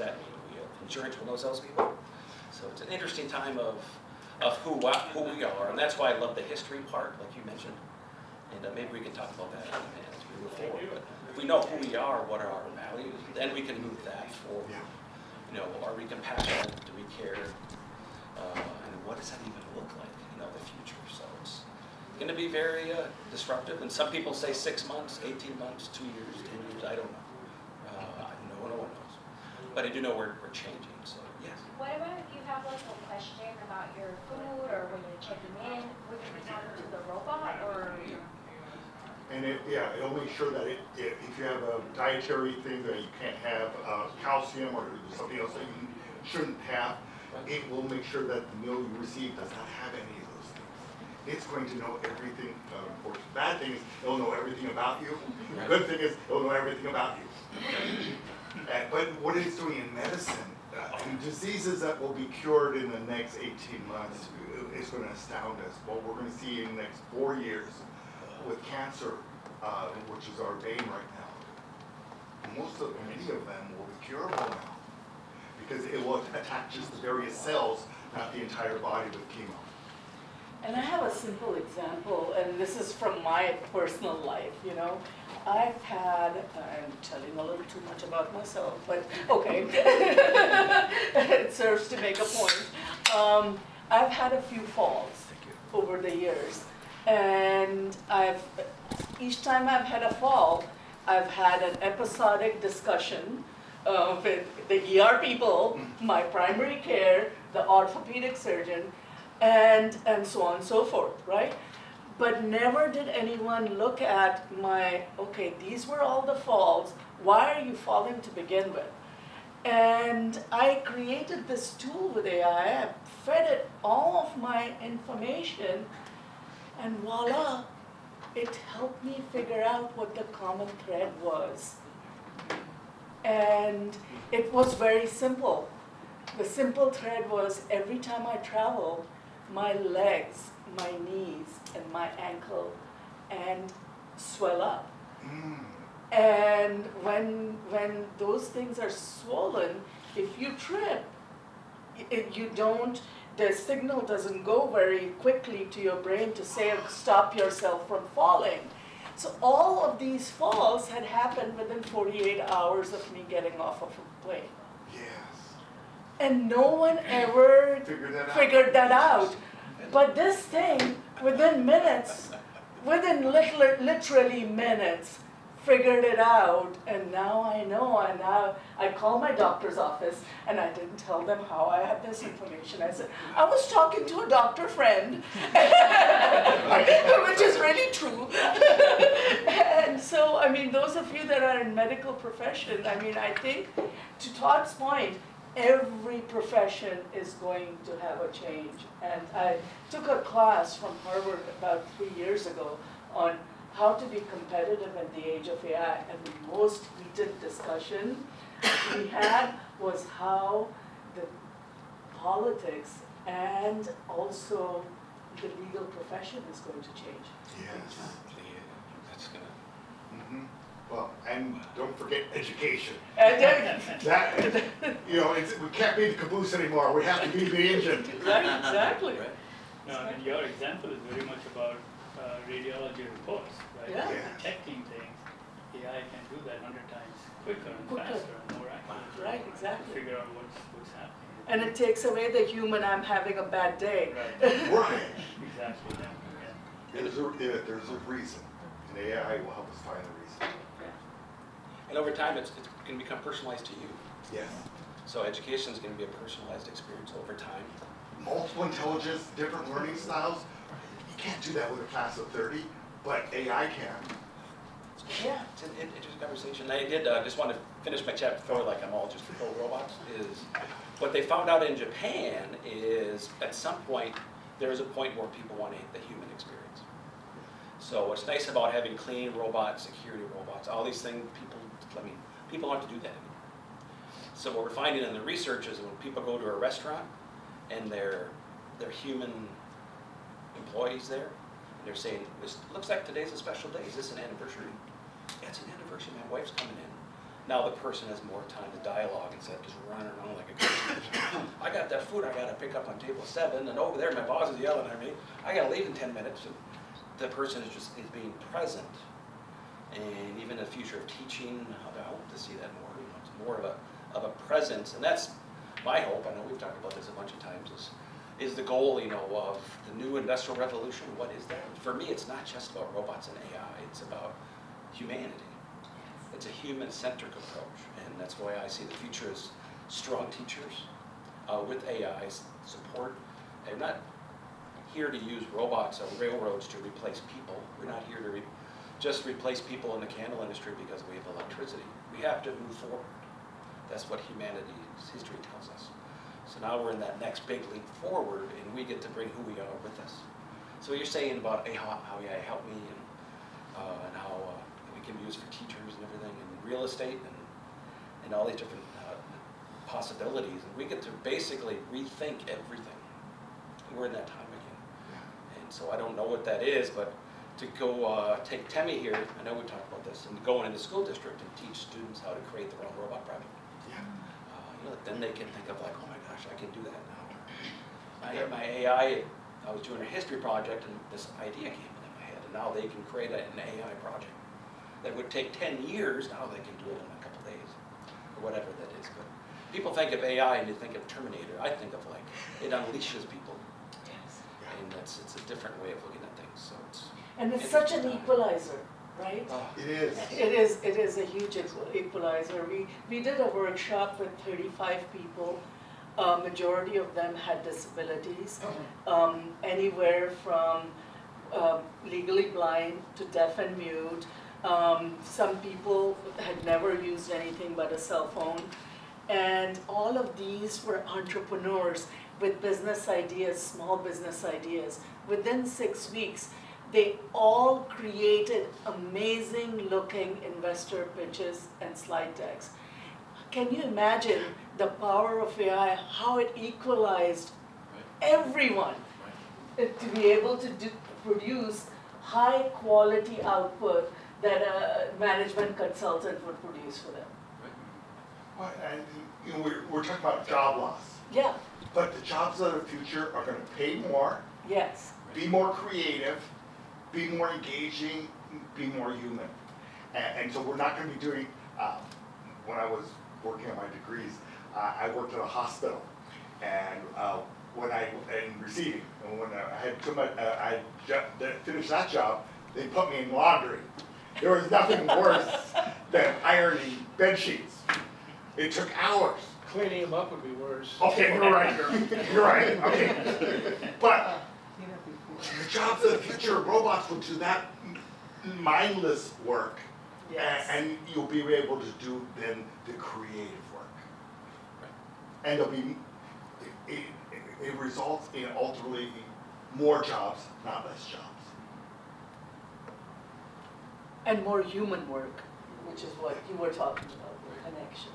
that mean? Insurance will know salespeople. So it's an interesting time of who we are, and that's why I love the history part, like you mentioned. And maybe we can talk about that as we move forward. But if we know who we are, what are our values, then we can move that forward. You know, are we compassionate? Do we care? And what does that even look like? You know, the future. So it's going to be very disruptive. And some people say 6 months, 18 months, 2 years, 10 years. I don't know. No one knows. But I do know we're changing. So yes. What about if you have like a question about your food or when you're checking in? Would you be talking to the robot or? And it'll make sure that if you have a dietary thing that you can't have calcium or something else that you shouldn't have, it will make sure that the meal you receive does not have any of those things. It's going to know everything. Of course, the bad thing is it'll know everything about you. The good thing is it'll know everything about you. But what it's doing in medicine, diseases that will be cured in the next 18 months is going to astound us. What we're going to see in the next 4 years with cancer, which is our bane right now, many of them will be curable now because it will attack just the various cells, not the entire body with chemo. And I have a simple example, and this is from my personal life, you know. I'm telling a little too much about myself, but okay. It serves to make a point. I've had a few falls over the years, and each time I've had a fall, I've had an episodic discussion with the ER people, my primary care, the orthopedic surgeon, and so on and so forth, right? But never did anyone look at okay, these were all the falls, why are you falling to begin with? And I created this tool with AI, I fed it all of my information, and voila, it helped me figure out what the common thread was. And it was very simple. The simple thread was every time I traveled, my legs, my knees, and my ankle and swell up. And when those things are swollen, if you trip, the signal doesn't go very quickly to your brain to say stop yourself from falling. So all of these falls had happened within 48 hours of me getting off of a plane. Yes. And no one ever figured that out. But this thing, within minutes, literally minutes, figured it out, and now I know, and now I call my doctor's office, and I didn't tell them how I had this information. I said, I was talking to a doctor friend, which is really true. And so, I mean, those of you that are in medical profession, I mean, I think, to Todd's point, every profession is going to have a change. And I took a class from Harvard about 3 years ago on how to be competitive in the age of AI, and the most heated discussion we had was how the politics and also the legal profession is going to change. Yes. That's going to... Well, and don't forget education. And That, we can't be the caboose anymore. We have to be the engine. Right, exactly. Right. No, and your example is very much about radiology reports, right? Yeah. Detecting things, AI can do that 100 times quicker and faster and more accurate. Right, To exactly. figure out what's happening. And it takes away the human, I'm having a bad day. Right. Right. Exactly. Yeah. There's a reason, and AI will help us find the reason. And over time, it's going to become personalized to you. Yes. So education is going to be a personalized experience over time. Multiple intelligence, different learning styles. You can't do that with a class of 30, but AI can. Yeah, it's an interesting conversation. I did just want to finish my chat before, like I'm all just pro robots, is what they found out in Japan is at some point, there is a point where people want the human experience. So what's nice about having clean robots, security robots, all these things, people want to do that anymore. So what we're finding in the research is when people go to a restaurant and they're human employees there, and they're saying, this looks like today's a special day. Is this an anniversary? Yeah, it's an anniversary. My wife's coming in. Now the person has more time to dialogue instead of just running around like a crazy person. I got that food I gotta pick up on table 7, and over there my boss is yelling at me. I gotta leave in 10 minutes. And the person is being present. And even in the future of teaching, I hope to see that more. It's more of a presence, and that's my hope. I know we've talked about this a bunch of times. Is the goal, of the new industrial revolution? What is that? For me, it's not just about robots and AI. It's about humanity. It's a human-centric approach, and that's why I see the future as strong teachers with AI support. I'm not here to use robots or railroads to replace people. We're not here to just replace people in the candle industry because we have electricity. We have to move forward. That's what humanity's history tells us. So now we're in that next big leap forward, and we get to bring who we are with us. So you're saying about how AI helped me, and how we can be used for teachers and everything, and real estate, and all these different possibilities. And we get to basically rethink everything. We're in that time again. And so I don't know what that is, but to go take Temi here, I know we talked about this, and go into the school district and teach students how to create their own robot project. Then they can think of like, oh my gosh, I can do that now. I had my AI, I was doing a history project, and this idea came into my head, and now they can create an AI project that would take 10 years, now they can do it in a couple days, or whatever that is. But people think of AI and you think of Terminator. I think of like, it unleashes people. Yes. And it's a different way of looking at things, so it's. And it's such an equalizer, right? It is. It is a huge equalizer. We did a workshop with 35 people. Majority of them had disabilities, anywhere from legally blind to deaf and mute. Some people had never used anything but a cell phone. And all of these were entrepreneurs with business ideas, small business ideas. Within 6 weeks, they all created amazing looking investor pitches and slide decks. Can you imagine the power of AI, how it equalized everyone to be able to produce high quality output that a management consultant would produce for them? Well, and we're talking about job loss, Yeah, but the jobs of the future are going to pay more, yes. be more creative, be more engaging, be more human. And so we're not going to be doing, when I was working on my degrees, I worked at a hospital. And when in receiving, and when I had finished that job, they put me in laundry. There was nothing worse than ironing bed sheets. It took hours. Cleaning them up would be worse. Okay, you're right, you're right, okay. But the jobs of the future, robots will do that mindless work. Yes. And you'll be able to do then the creative work. And it results in ultimately more jobs, not less jobs. And more human work, which is what you were talking about, the connection.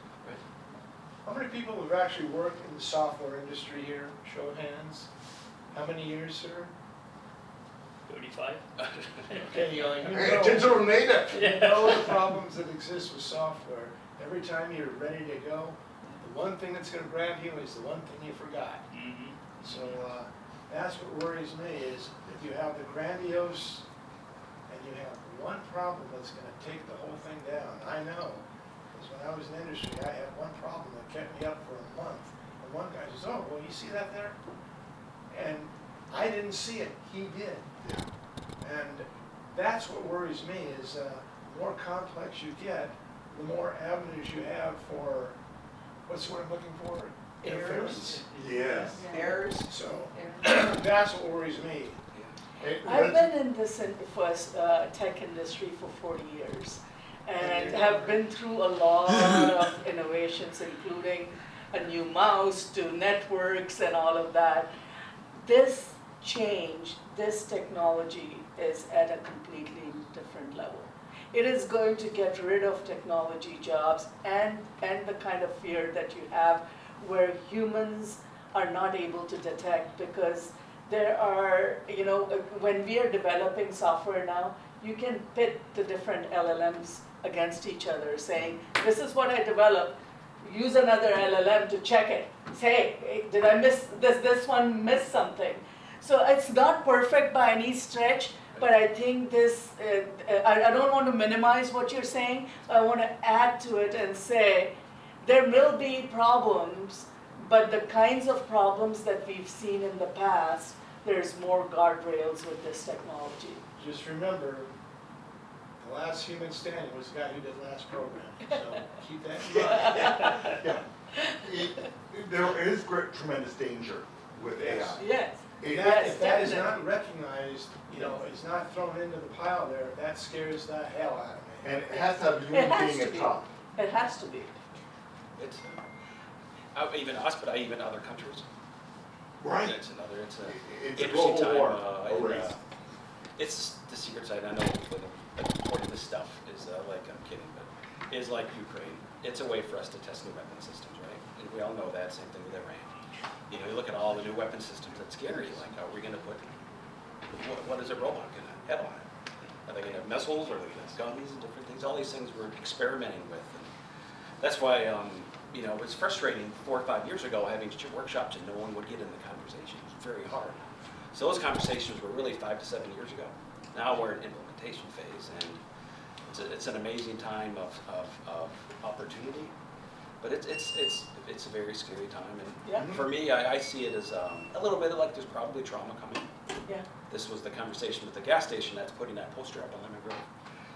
How many people have actually worked in the software industry here? Show of hands. How many years, sir? 35? Okay, you Hey, digital native. know the problems that exist with software. Every time you're ready to go, the one thing that's going to grab you is the one thing you forgot. Mm-hmm. So that's what worries me is if you have the grandiose and you have one problem that's going to take the whole thing down. I know, because when I was in the industry, I had one problem that kept me up for a month. And one guy says, oh, well, you see that there? And I didn't see it, he did. And that's what worries me is the more complex you get, the more avenues you have for, what's what I'm looking for? Interference. Yes. Errors. So that's what worries me. I've been in this tech industry for 40 years and have been through a lot of innovations, including a new mouse to networks and all of that. This change, this technology is at a completely different level. It is going to get rid of technology jobs and the kind of fear that you have where humans are not able to detect, because there are, when we are developing software now, you can pit the different LLMs against each other, saying, this is what I developed, use another LLM to check it. Say, hey, does this one miss something? So it's not perfect by any stretch, but I think this, I don't want to minimize what you're saying, I want to add to it and say, there will be problems, but the kinds of problems that we've seen in the past, there's more guardrails with this technology. Just remember, the last human standing was the guy who did last program, so keep that in mind. Yeah. There is great, tremendous danger with AI. Yes. If that is not recognized, is not thrown into the pile there, that scares the hell out of me. And it has to have a It human has being to at be. top. It has to be. It's, even us, but even other countries. Right. It's another, it's a It's a interesting global time. war, And, a race. it's the secret side. I know part of this stuff is like, I'm kidding, but is like Ukraine. It's a way for us to test new weapon systems, right? And we all know that. Same thing with Iran. You know, you look at all the new weapon systems. It's scary. Like, are we going to put what is a robot going to have on it? Are they going to have missiles? Or are they going to have guns and different things? All these things we're experimenting with. And that's why, it was frustrating 4 or 5 years ago having workshops and no one would get in the conversation. It was very hard. So those conversations were really 5 to 7 years ago. Now we're in implementation phase, and it's an amazing time of opportunity. But it's a very scary time. And Yeah. for me, I see it as a little bit like there's probably trauma coming. Yeah. This was the conversation with the gas station that's putting that poster up on Lemon Grove.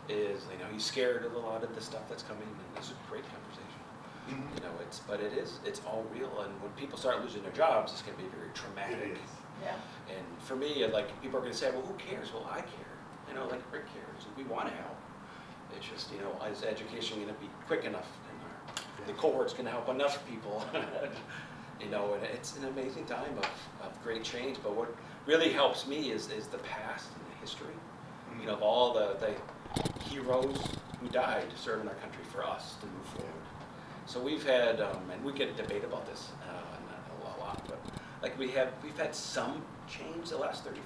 Is, he's scared a lot of the stuff that's coming, and this is a great conversation. But it's all real, and when people start losing their jobs, it's going to be very traumatic. It is. Yeah. And for me, like, people are going to say, well, who cares? Well, I care. Like Rick cares. We want to help. It's just, is education going to be quick enough? And the cohort's going to help enough people? And it's an amazing time of great change. But what really helps me is the past and the history. Of all the heroes who died serving our country for us to move forward. So we've had, and we could debate about this, not a lot, but like we've had some change the last 30,